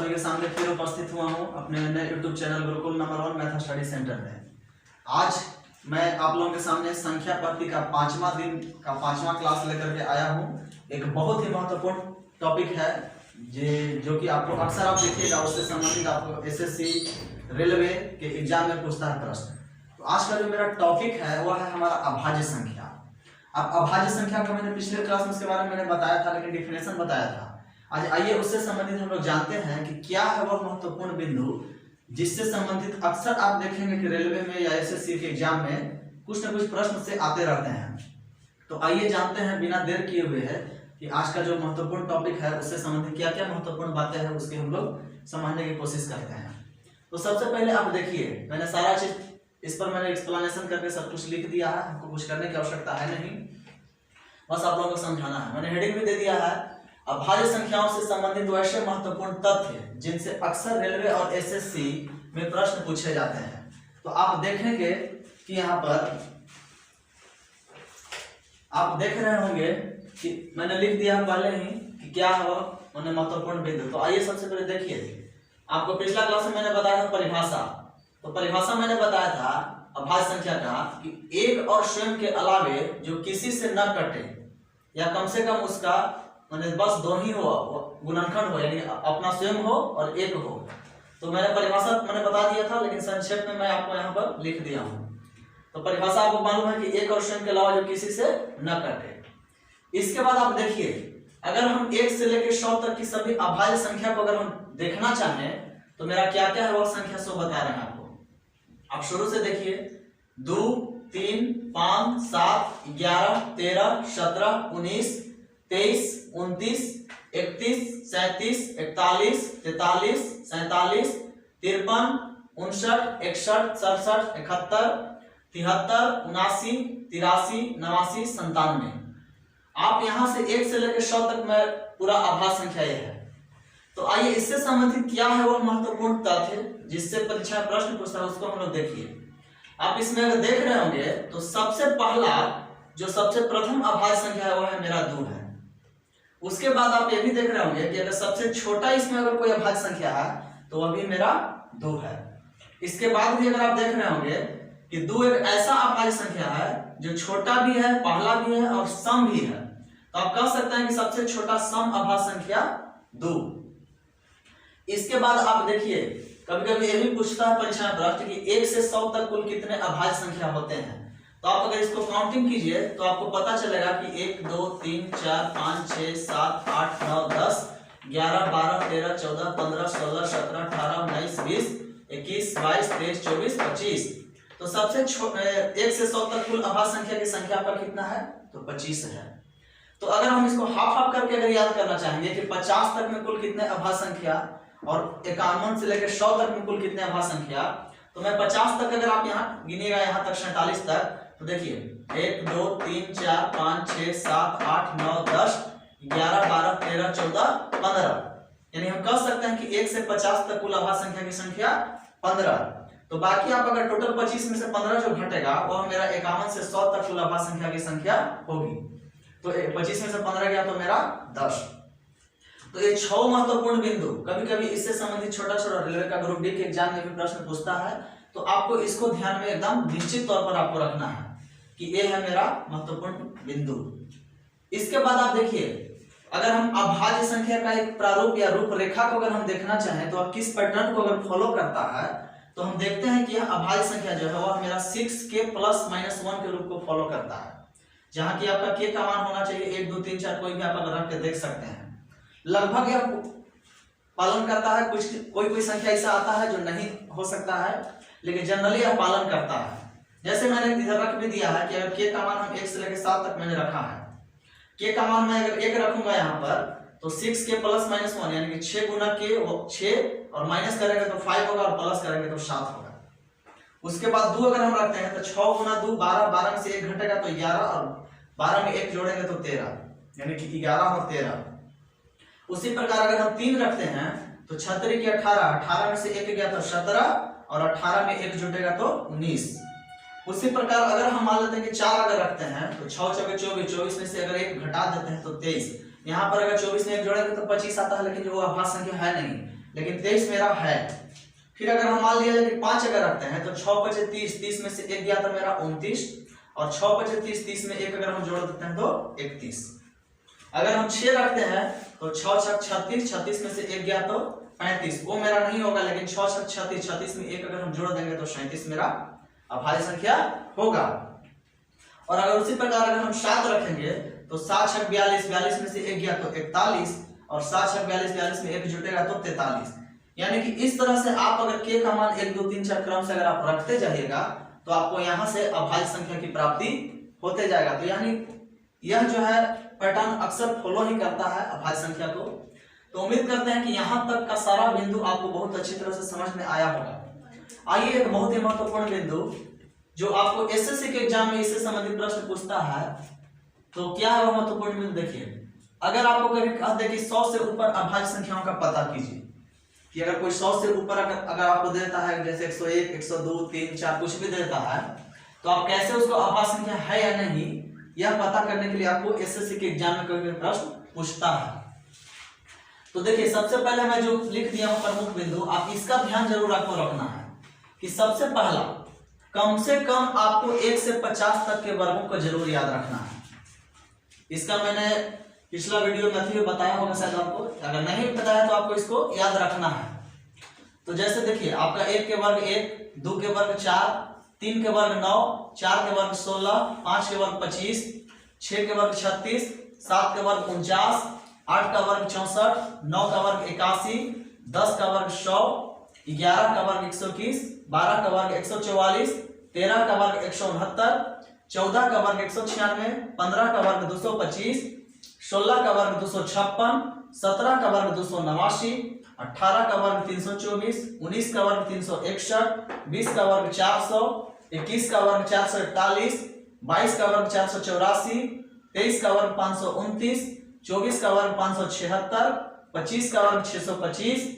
सभी के सामने फिर उपस्थित हुआ हूँ अपने नए YouTube channel Gurukul number 1 math study centre में। आज मैं आप लोगों के सामने संख्या पद्धति का 5वां दिन का 5वां क्लास लेकर के आया हूँ। एक बहुत ही महत्वपूर्ण टॉपिक है जो कि आपको अक्सर आप देखिएगा, उससे संबंधित आपको एसएससी रेलवे के एग्जाम में पूछता है प्रश्न। तो आज का जो मेरा टॉपिक है वह है हमारा अभाज्य संख्या। अब अभाज्य संख्या को मैंने पिछले क्लास में उसके बारे में मैंने बताया था, लेकिन डिफिनेशन बताया था। आज आइए उससे संबंधित हम लोग जानते हैं कि क्या है वह महत्वपूर्ण बिंदु जिससे संबंधित अक्सर आप देखेंगे कि रेलवे में या एसएससी के एग्जाम में कुछ न कुछ प्रश्न से आते रहते हैं। तो आइए जानते हैं बिना देर किए हुए है कि आज का जो महत्वपूर्ण टॉपिक है उससे संबंधित क्या क्या महत्वपूर्ण बातें हैं उसकी हम लोग समझने की कोशिश करते हैं। तो सबसे पहले आप देखिए, मैंने सारा चीज इस पर मैंने एक्सप्लेनेशन करके सब कुछ लिख दिया है, हमको कुछ करने की आवश्यकता है नहीं, बस आप लोगों को समझाना है। मैंने हेडिंग भी दे दिया है, अभाज्य संख्याओं से संबंधित वैसे महत्वपूर्ण तथ्य जिनसे अक्सर रेलवे और एसएससी में प्रश्न पूछे जाते हैं। तो आप देखेंगे कि यहाँ पर आप देख रहे होंगे कि मैंने लिख दिया पहले ही कि क्या है वह महत्वपूर्ण बिंदु। तो आइए सबसे पहले देखिए, आपको पिछला क्लास में मैंने बताया था परिभाषा। तो परिभाषा मैंने बताया था अभाज्य संख्या का कि एक और स्वयं के अलावे जो किसी से न कटे या कम से कम उसका बस दो ही हो, गुणनखंड हो, यानी अपना स्वयं हो और एक हो। तो मैंने परिभाषा बता दिया था, लेकिन संक्षेप में मैं आपको यहाँ पर लिख दिया हूँ। तो परिभाषा आपको मालूम है कि एक और स्वयं के अलावा जो किसी से न कटे। इसके बाद आप देखिए, अगर हम 1 से लेकर 100 तक की सभी अभाज्य संख्या को अगर हम देखना चाहें तो मेरा क्या क्या है वह संख्या 100 बता रहे हैं आपको। आप शुरू से देखिए, 2, 3, 5, 7, 11, 13, 17, 19, 23, 29, 31, 37, 41, 43, 47, 53, 59, 61, 67, 71, 73, 79, 83, 97। आप यहां से 1 से लेकर 100 तक में पूरा अभाज्य संख्या यह है। तो आइए इससे संबंधित क्या है वह महत्वपूर्ण तथ्य जिससे परीक्षा में प्रश्न पूछता है उसको हम लोग देखिए। आप इसमें अगर देख रहे होंगे तो सबसे पहला जो सबसे प्रथम अभाज्य संख्या है वह है मेरा 2 है। उसके बाद आप ये भी देख रहे होंगे कि अगर सबसे छोटा इसमें अगर कोई अभाज्य संख्या है तो वह भी मेरा 2 है। इसके बाद भी अगर आप देख रहे होंगे कि 2 एक ऐसा अभाज्य संख्या है जो छोटा भी है, पहला भी है और सम भी है। तो आप कह सकते हैं कि सबसे छोटा सम अभाज्य संख्या 2। इसके बाद आप देखिए, कभी कभी ये भी पूछता है परीक्षा में प्रश्न कि 1 से 100 तक कुल कितने अभाज्य संख्या होते हैं। तो आप अगर इसको काउंटिंग कीजिए तो आपको पता चलेगा कि 1, 2, 3, 4, 5, 6, 7, 8, 9, 10, 11, 12, 13, 14, 15, 16, 17, 18, 19, 20, 21, 22, 23, 24, 25। तो सबसे 1 से 100 तक कुल अभाज्य संख्या की संख्या आपका कितना है तो 25 है। तो अगर हम इसको हाफ हाफ करके अगर याद करना चाहेंगे कि 50 तक में कुल कितने अभाज्य संख्या और 51 से लेकर 100 तक में कुल कितने अभाज्य संख्या, तो मैं 50 तक अगर आप यहाँ गिनिएगा यहाँ तक 47 तक, तो देखिए 1, 2, 3, 4, 5, 6, 7, 8, 9, 10, 11, 12, 13, 14, 15। यानी हम कह सकते हैं कि 1 से 50 तक कुल अभाज्य संख्या की संख्या 15। तो बाकी आप अगर टोटल 25 में से 15 जो घटेगा वह मेरा 51 से 100 तक कुल अभाज्य संख्या की संख्या होगी। तो 25 में से 15 गया तो मेरा 10। तो ये 6 महत्वपूर्ण बिंदु, कभी कभी इससे संबंधित छोटा छोटा रेलवे का ग्रुप डी के एग्जाम में भी प्रश्न पूछता है। तो आपको इसको ध्यान में एकदम निश्चित तौर पर आपको रखना है कि ये है मेरा महत्वपूर्ण बिंदु। इसके बाद आप देखिए, अगर हम अभाज्य संख्या का एक प्रारूप या रूपरेखा को अगर हम देखना चाहें तो किस पैटर्न को अगर फॉलो करता है तो हम देखते हैं कि यह अभाज्य संख्या जो है वह मेरा 6k + -1 के रूप को फॉलो करता है, जहां की आपका k का मान होना चाहिए 1, 2, 3, 4, कोई भी आप अगर रख के देख सकते हैं। लगभग यह पालन करता है, कुछ कोई संख्या ऐसा आता है जो नहीं हो सकता है, लेकिन जनरली यह पालन करता है। जैसे मैंने इधर रख भी दिया है कि अगर k का मान हम 1 से लेकर 7 तक मैंने रखा है, k का मान मैं अगर 1 रखूंगा यहाँ पर तो 6k + -1 यानी कि 6 गुना k 6 और माइनस करेंगे तो 5 होगा और प्लस करेंगे तो 7 होगा। उसके बाद 2 अगर हम रखते हैं तो 6 गुना 2 12, 12 में से 1 घटेगा तो 11 और 12 में 1 जोड़ेंगे तो 13, यानी कि 11 और 13। उसी प्रकार अगर हम 3 रखते हैं तो 36 की 18, 18 में से 1 गया तो 17 और 18 में 1 जुटेगा तो 19। उसी प्रकार अगर हम मान लेते हैं कि 4 अगर रखते हैं तो 6 × 24, 24 में से अगर 1 घटा देते हैं तो 23। यहाँ पर अगर 24 में 1 जोड़ेंगे तो 25 आता है, लेकिन जो अभाज्य संख्या है नहीं, लेकिन 23 मेरा है। फिर अगर हम मान लिया कि 5 अगर रखते हैं तो 6 5 30, 30 में से 1 गया तो मेरा 29, और 6 5 30, 30 में 1 अगर हम जोड़ देते हैं तो 31। अगर हम 6 रखते हैं तो 6 6 36, 36 में से 1 गया तो 35, वो मेरा नहीं होगा, लेकिन 6 6 36, 36 में 1 अगर हम जोड़ देंगे तो 37 मेरा अभाज्य संख्या होगा। और अगर उसी प्रकार अगर हम 7 रखेंगे तो 7 6 42, 42 में से 1 गया तो 41, और 7 6 42, 42 में 1 जुटेगा तो 43। यानी कि इस तरह से आप अगर k का मान 1 2 3 4 क्रम से अगर आप रखते जाइएगा तो आपको यहाँ से अभाज्य संख्या की प्राप्ति होते जाएगा। तो यानी यह जो है पैटर्न अक्सर फॉलो ही करता है अभाज्य संख्या को। तो उम्मीद करते हैं कि यहाँ तक का सारा बिंदु आपको बहुत अच्छी तरह से समझ में आया होगा। आइए एक बहुत ही महत्वपूर्ण बिंदु जो आपको एसएससी के एग्जाम में इससे संबंधित प्रश्न पूछता है, तो क्या है वो महत्वपूर्ण बिंदु देखिए। अगर आपको कभी कहा दे कि 100 से ऊपर अभाज्य संख्याओं का पता कीजिए, कि अगर कोई 100 से ऊपर अगर आपको देता है, जैसे 101, 102, 3, 4 कुछ भी देता है, तो आप कैसे उसको अभाज्य संख्या है या नहीं यह पता करने के लिए आपको एसएससी के एग्जाम में कोई प्रश्न पूछता है। तो देखिए सबसे पहले मैं जो लिख दिया हूं प्रमुख बिंदु, आप इसका ध्यान जरूर आपको रखना है कि सबसे पहला कम से कम आपको 1 से 50 तक के वर्गों को जरूर याद रखना है। इसका मैंने पिछला वीडियो में बताया होगा शायद आपको, अगर नहीं बताया तो आपको इसको याद रखना है। तो जैसे देखिए आपका 1 के वर्ग 1, 2 के वर्ग 4, 3 के वर्ग 9, 4 के वर्ग 16, 5 के वर्ग 25, 6 के वर्ग 36, 7 के वर्ग 49, 8 का वर्ग 64, 9 का वर्ग 81, 10 का वर्ग 100, 11 का वर्ग 121, 12 का वर्ग 144, 13 का वर्ग 169, 14 का वर्ग 196, 15 का वर्ग 225, 16 का वर्ग 256, 17 का वर्ग 289, 18 का वर्ग 324, 19 का वर्ग 361, 20 का वर्ग 400, 21 का वर्ग 441, 22 का वर्ग 484, 23 का वर्ग 529, 24 का वर्ग 576, 25 का वर्ग 625,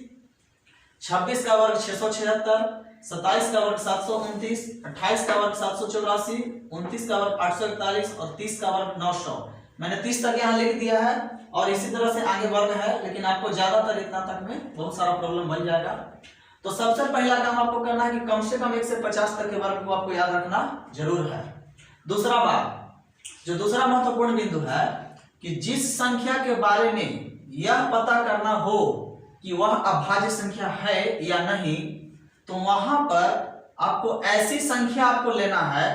26 का वर्ग 676, 27 का वर्ग 729, 28 का वर्ग 784, 29 का वर्ग 841 और 30 का वर्ग 900। मैंने 30 तक यहाँ लिख दिया है और इसी तरह से आगे वर्ग है, लेकिन आपको ज्यादातर इतना तक में बहुत सारा प्रॉब्लम बन जाएगा। तो सबसे पहला काम आपको करना है कि कम से कम 1 से 50 तक के वर्ग को आपको याद रखना जरूर है। दूसरा बात, जो दूसरा महत्वपूर्ण बिंदु है कि जिस संख्या के बारे में यह पता करना हो कि वह अभाज्य संख्या है या नहीं, तो वहां पर आपको ऐसी संख्या आपको लेना है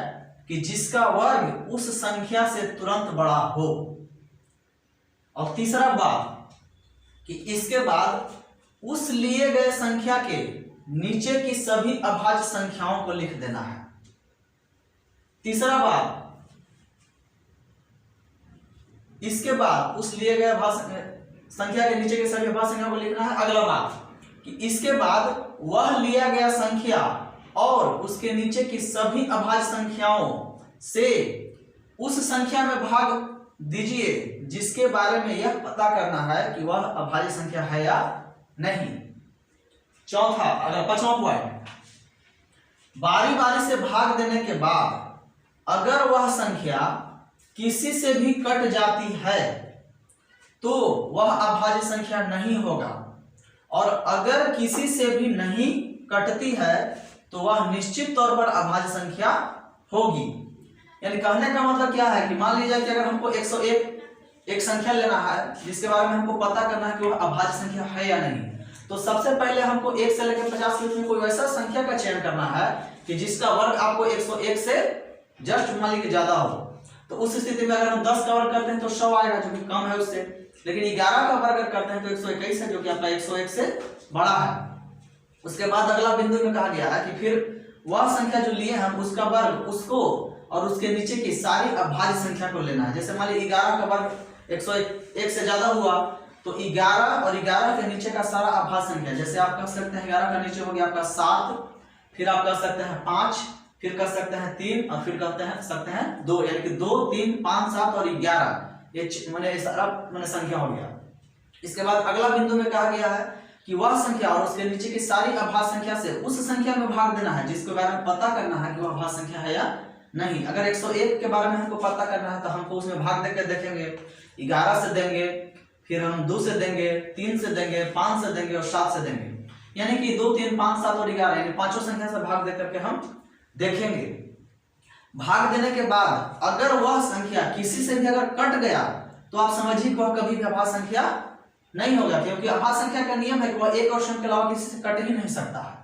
कि जिसका वर्ग उस संख्या से तुरंत बड़ा हो। और तीसरा बात कि इसके बाद उस लिए गए संख्या के नीचे की सभी अभाज्य संख्याओं को लिख देना है। तीसरा बात, इसके बाद उस लिए गए संख्या के नीचे के सभी अभाज्य संख्याओं को लिखना है। अगला बात कि इसके बाद वह लिया गया संख्या और उसके नीचे की सभी अभाज्य संख्याओं से उस संख्या में भाग दीजिए जिसके बारे में यह पता करना है कि वह अभाज्य संख्या है या नहीं। चौथा, अगर 5वां पॉइंट, बारी बारी से भाग देने के बाद अगर वह संख्या किसी से भी कट जाती है तो वह अभाज्य संख्या नहीं होगा, और अगर किसी से भी नहीं कटती है तो वह निश्चित तौर पर अभाज्य संख्या होगी। यानी कहने का मतलब क्या है कि मान लीजिए कि अगर हमको 101 एक संख्या लेना है जिसके बारे में हमको पता करना है कि वह अभाज्य संख्या है या नहीं, तो सबसे पहले हमको 1 से लेकर 50 के बीच में कोई वैसा संख्या का चयन करना है कि जिसका वर्ग आपको 101 से जस्ट मान लीजिए ज्यादा हो। तो उस स्थिति में अगर हम 10 का वर्ग करते हैं तो 100 आएगा जो कि कम है उससे, लेकिन 11 का वर्ग अगर करते हैं तो 121 है जो कि आपका 101 से बड़ा है। उसके बाद अगला बिंदु में कहा गया है कि फिर वह संख्या जो लिए हम उसका वर्ग उसको और उसके नीचे की सारी अभाज्य संख्या को लेना है। जैसे मान लीजिए 11 का वर्ग 101 से ज्यादा हुआ तो 11 और 11 के नीचे का सारा अभाज्य संख्या, जैसे आप कह सकते हैं 11 का नीचे हो गया आपका 7, फिर आप कह सकते हैं 5, फिर कह सकते हैं 3 और फिर कहते हैं सकते हैं 2, यानी कि 2, 3, 5, 7 और 11 ये मैंने सारा संख्या हो गया। इसके बाद अगला बिंदु में कहा गया है कि वह संख्या और उसके नीचे की सारी अभाज्य संख्या से उस संख्या में भाग देना है जिसके बारे में पता करना है कि वह अभाज्य संख्या है या नहीं। अगर 101 के बारे में हमको पता करना है तो हमको उसमें भाग देकर देखेंगे, 11 से देंगे, फिर हम 2 से देंगे, 3 से देंगे, 5 से देंगे और 7 से देंगे। यानी कि 2, 3, 5, 7 और 11 यानी पांचों संख्या से भाग दे करके हम देखेंगे। भाग देने के बाद अगर वह संख्या किसी से भी अगर कट गया तो आप समझिए कि वह कभी भी अभाज्य संख्या नहीं होगा, क्योंकि अभाज्य संख्या का नियम है कि वह एक और शून्य के अलावा किसी से कट ही नहीं सकता है।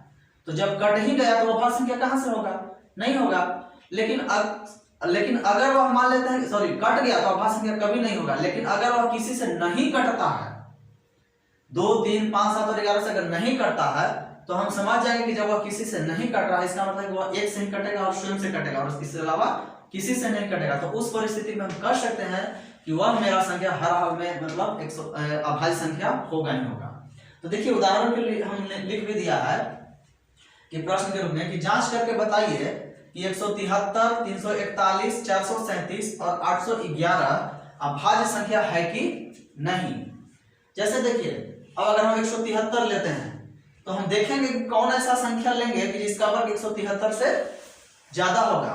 तो जब कट ही गया तो अभाज्य संख्या कहां से होगा, नहीं होगा। लेकिन अगर वह मान लेते हैं सॉरी कट गया तो अभाज्य संख्या कभी नहीं होगा। लेकिन अगर वह किसी से नहीं कटता है, 2, 3, 5, 7 और 11 से अगर नहीं कटता है तो हम समझ जाएंगे कि जब वह किसी से नहीं कट रहा है इसका मतलब है कि वह एक से ही कटेगा और स्वयं से कटेगा और इसके अलावा किसी से नहीं कटेगा। तो उस परिस्थिति में हम कह सकते हैं कि वह मेरा संख्या हर हाल में मतलब अभाज्य संख्या होगा ही होगा। तो देखिए उदाहरण के लिए हमने लिख भी दिया है कि प्रश्न के रूप में कि जांच करके बताइए कि 173, 341, 437 और 811 अभाज्य संख्या है कि नहीं। जैसे देखिए अब अगर हम 173 लेते हैं तो हम देखेंगे कि कौन ऐसा संख्या लेंगे कि जिसका वर्ग 173 से ज्यादा होगा।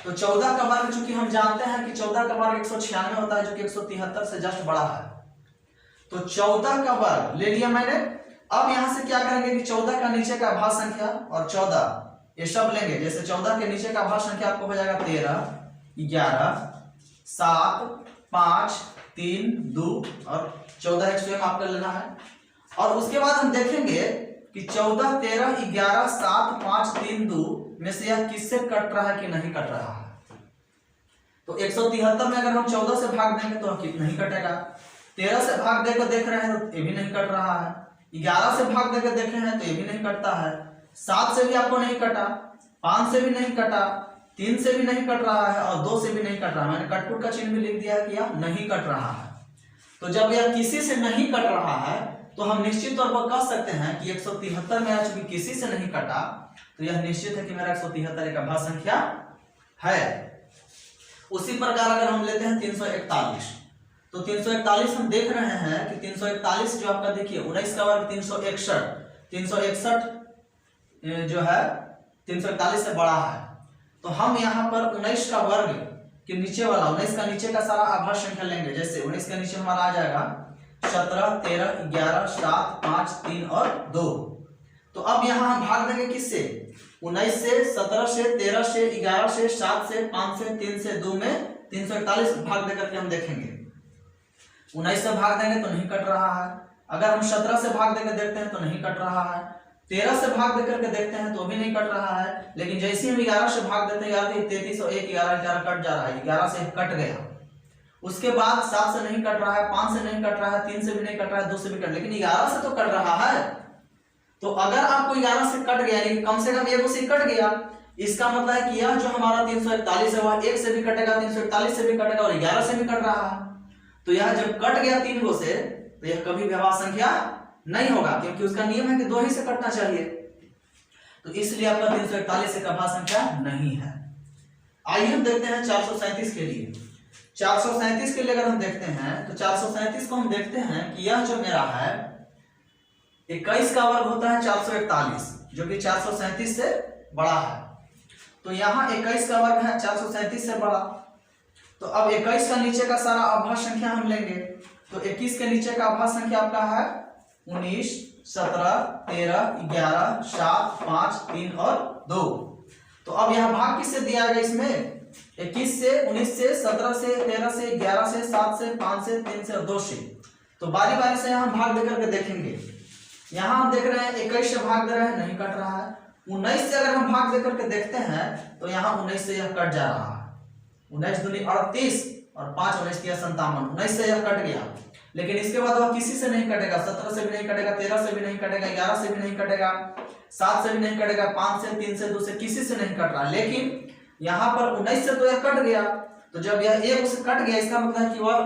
तो 14 का वर्ग चूंकि हम जानते हैं कि 14 का वर्ग 196 होता है जो कि 173 से जस्ट बड़ा है। तो 14 का वर्ग ले लिया मैंने। अब यहां से क्या करेंगे कि 14 का नीचे का अभाज्य संख्या और 14 ये सब लेंगे। जैसे 14 के नीचे का अभाज्य संख्या आपको हो जाएगा 13, 11, 7, 5, 3, 2 और 14 एक स्वयं आपको लेना है। और उसके बाद हम देखेंगे कि 14, 13, 11, 7, 5, 3, 2 में से यह किससे कट रहा है कि नहीं कट रहा है। तो 173 में अगर हम 14 से भाग देंगे तो नहीं कटेगा। 13 से भाग देकर देख रहे हैं तो ये भी नहीं कट रहा है। 11 से भाग देकर देखे हैं तो ये भी नहीं कटता है। 7 से भी आपको नहीं कटा, 5 से भी नहीं कटा, 3 से भी नहीं कट रहा है और 2 से भी नहीं कट रहा है। मैंने कटपुट का चिन्ह भी लिख दिया है कि यह नहीं कट रहा है। तो जब यह किसी से नहीं कट रहा है तो हम निश्चित तौर पर कह सकते हैं कि 173 में चूंकि किसी से नहीं कटा तो यह निश्चित है कि मेरा 173 एक अभाज्य संख्या है। उसी प्रकार अगर हम लेते हैं 341 तो 341 हम देख रहे हैं कि 341 जो आपका देखिए 19 का वर्ग 361 जो है 341 से बड़ा है। तो हम यहाँ पर 19 का वर्ग के नीचे वाला 19 का नीचे का सारा अभाज्य संख्या लेंगे। जैसे 19 का नीचे हमारा आ जाएगा 17, 13, 11, 7, 5, 3 और 2। तो अब यहाँ हम भाग देंगे किससे, 19 से, 17 से, 13 से, 11 से, 7 से, 5 से, 3 से, 2 में 341 भाग देकर के हम देखेंगे। 19 से भाग देंगे तो नहीं कट रहा है। अगर हम 17 से भाग देकर देखते हैं तो नहीं कट रहा है। 13 से भाग देकर के देखते हैं तो भी नहीं कट रहा है। लेकिन जैसे हम 11 से भाग देते हैं 33 और 1, 11 कट जा रहा है, 11 से कट गया। उसके बाद 7 से नहीं कट रहा है, 5 से नहीं कट रहा है, 3 से भी नहीं कट रहा है, 2 से भी कट, लेकिन 11 से तो कट रहा है। तो अगर आपको 11 से कट गया यानी कम से कम 1 से कट गया, इसका मतलब है कि यह जो हमारा 341 है वह 1 से भी कटेगा, 341 से भी कटेगा और 11 से भी कट रहा है। तो यह जब कट गया 3 गो से तो यह कभी भी अभाज्य संख्या नहीं होगा, क्योंकि उसका नियम है कि 2 ही से कटना चाहिए। तो इसलिए आपका 341 एक अभाज्य संख्या नहीं है। आइए हम देखते हैं 437 के लिए। 437 के लिए अगर हम देखते हैं तो 437 को हम देखते हैं कि यह जो मेरा है 21 का वर्ग होता है 441 जो कि 437 से बड़ा है। तो यहाँ 21 का वर्ग है 437 से बड़ा। तो अब 21 का नीचे का सारा अभाज्य संख्या हम लेंगे। तो 21 के नीचे का अभाज्य संख्या आपका है 19, 17, 13, 11, 7, 5, 3 और 2। तो अब यहाँ भाग किससे दिया गया इसमें, 21 से, 19 से, 17 से, 13 से, 11 से, 7 से, 5 से, 3 से और 2 से। तो बारी बारी से यहाँ भाग देकर के देखेंगे। यहाँ हम देख रहे हैं 21 से भाग दे रहे हैं, नहीं कट रहा है। 19 से अगर हम भाग देकर के देखते हैं तो यहाँ 19 से यह कट जा रहा है। 19 दूनी 38 और 5 19 किया 57, 19 से यह कट गया। लेकिन इसके बाद वह किसी से नहीं कटेगा, 17 से भी नहीं कटेगा, 13 से भी नहीं कटेगा, 11 से भी नहीं कटेगा, 7 से भी नहीं कटेगा, 5 से, 3 से, 2 से, किसी से नहीं कट रहा। लेकिन यहाँ पर 19 से तो यह कट गया। तो जब यह 1 से कट गया इसका मतलब है कि वह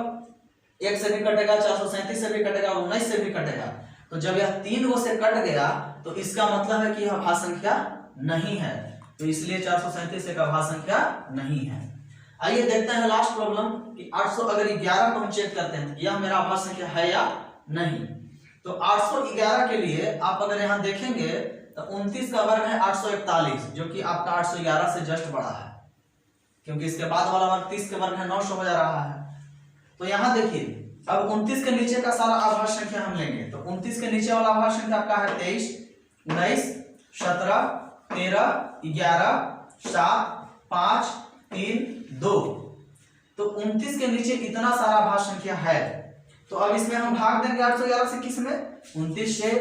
1 से भी कटेगा, 437 से भी कटेगा, 19 से भी कटेगा। तो जब यह 3 गो से कट गया तो इसका मतलब है कि यह अभाज्य संख्या नहीं है। तो इसलिए 437 एक अभाज्य संख्या नहीं है। आइए देखते हैं लास्ट प्रॉब्लम कि 811 को हम चेक करते हैं यह मेरा अभाज्य संख्या है या नहीं। तो 811 के लिए आप अगर यहाँ देखेंगे तो 29 का वर्ग है 841 जो कि आपका 811 से जस्ट बड़ा है, क्योंकि इसके बाद वाला वर्ग 30 के वर्ग है 900 हो जा रहा है। तो यहाँ देखिए अब 29 के नीचे का सारा आभाज्य संख्या हम लेंगे। तो 29 के नीचे वाला आभाज्य संख्या आपका है 23, 19, 17, 13, 11, 7, 5, 3, 2। तो 29 के नीचे इतना सारा आभाज्य संख्या है। तो अब इसमें हम भाग देंगे 811 से, किस में? 29 से,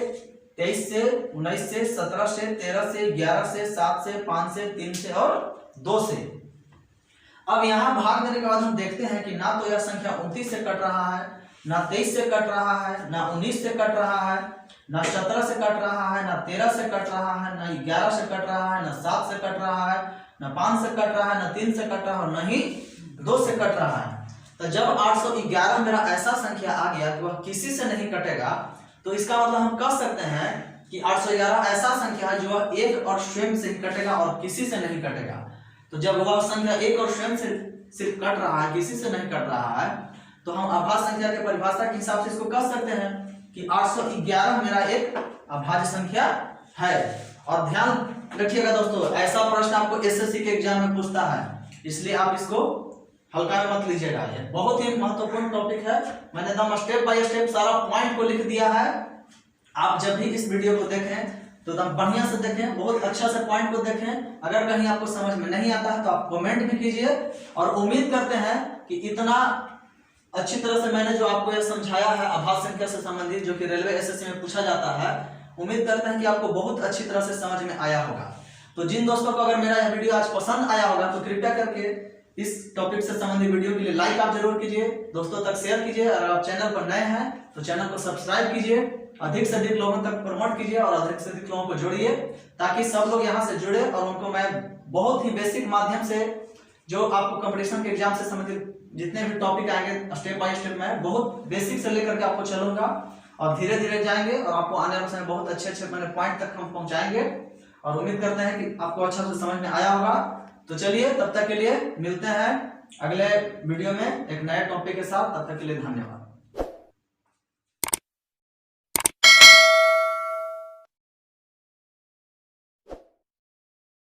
23 से, 19 से, 17 से, 13 से, 11 से, 7 से, 5 से, 3 से और 2 से। अब यहाँ भाग देने के बाद हम देखते हैं कि ना तो यह संख्या 29 से कट रहा है, ना 23 से कट रहा है, ना 19 से कट रहा है, ना 17 से कट रहा है, ना 13 से कट रहा है, ना 11 से कट रहा है, ना 7 से कट रहा है, ना 5 से कट रहा है, ना 3 से कट रहा है, और ना ही 2 से कट रहा है। तो जब 811 मेरा ऐसा संख्या आ गया कि वह किसी से नहीं कटेगा, तो इसका मतलब हम कह सकते हैं कि 811 ऐसा संख्या है जो वह एक और स्वयं से ही कटेगा और किसी से नहीं कटेगा। तो जब वह संख्या एक और स्वयं से सिर्फ कट रहा है, किसी से नहीं कट रहा है, तो हम अभाज्य संख्या के परिभाषा के हिसाब से इसको कह सकते हैं कि 811 मेरा एक अभाज्य संख्या है। और ध्यान रखिएगा दोस्तों, ऐसा प्रश्न आपको एसएससी के एग्जाम में पूछता है, इसलिए आप इसको हल्का में मत लीजिएगा। ये बहुत ही महत्वपूर्ण टॉपिक है। मैंने एकदम स्टेप बाय स्टेप सारा पॉइंट को लिख दिया है। आप जब भी इस वीडियो को देखें तो एकदम बढ़िया से देखें, बहुत अच्छा से पॉइंट को देखें। अगर कहीं आपको समझ में नहीं आता है तो आप कमेंट भी कीजिए। और उम्मीद करते हैं कि इतना अच्छी तरह से मैंने जो आपको यह समझाया है अभाज्य संख्या से संबंधित, जो कि रेलवे एसएससी में पूछा जाता है, उम्मीद करते हैं कि आपको बहुत अच्छी तरह से समझ में आया होगा। तो जिन दोस्तों को अगर मेरा यह वीडियो आज पसंद आया होगा तो कृपया करके इस टॉपिक से संबंधित वीडियो के लिए लाइक आप जरूर कीजिए, दोस्तों तक शेयर कीजिए। अगर आप चैनल पर नए हैं तो चैनल को सब्सक्राइब कीजिए, अधिक से अधिक लोगों तक प्रमोट कीजिए और अधिक से अधिक लोगों को जोड़िए, ताकि सब लोग यहाँ से जुड़े और उनको मैं बहुत ही बेसिक माध्यम से जो आपको कंपटीशन के एग्जाम से संबंधित जितने भी टॉपिक आएंगे स्टेप बाय स्टेप मैं बहुत बेसिक से लेकर के आपको चलूंगा और धीरे धीरे जाएंगे और आपको आने वाले समय बहुत अच्छे अच्छे मैंने पॉइंट तक हम पहुंचाएंगे। और उम्मीद करते हैं कि आपको अच्छा से समझ में आया होगा। तो चलिए, तब तक के लिए मिलते हैं अगले वीडियो में एक नए टॉपिक के साथ। तब तक के लिए धन्यवाद।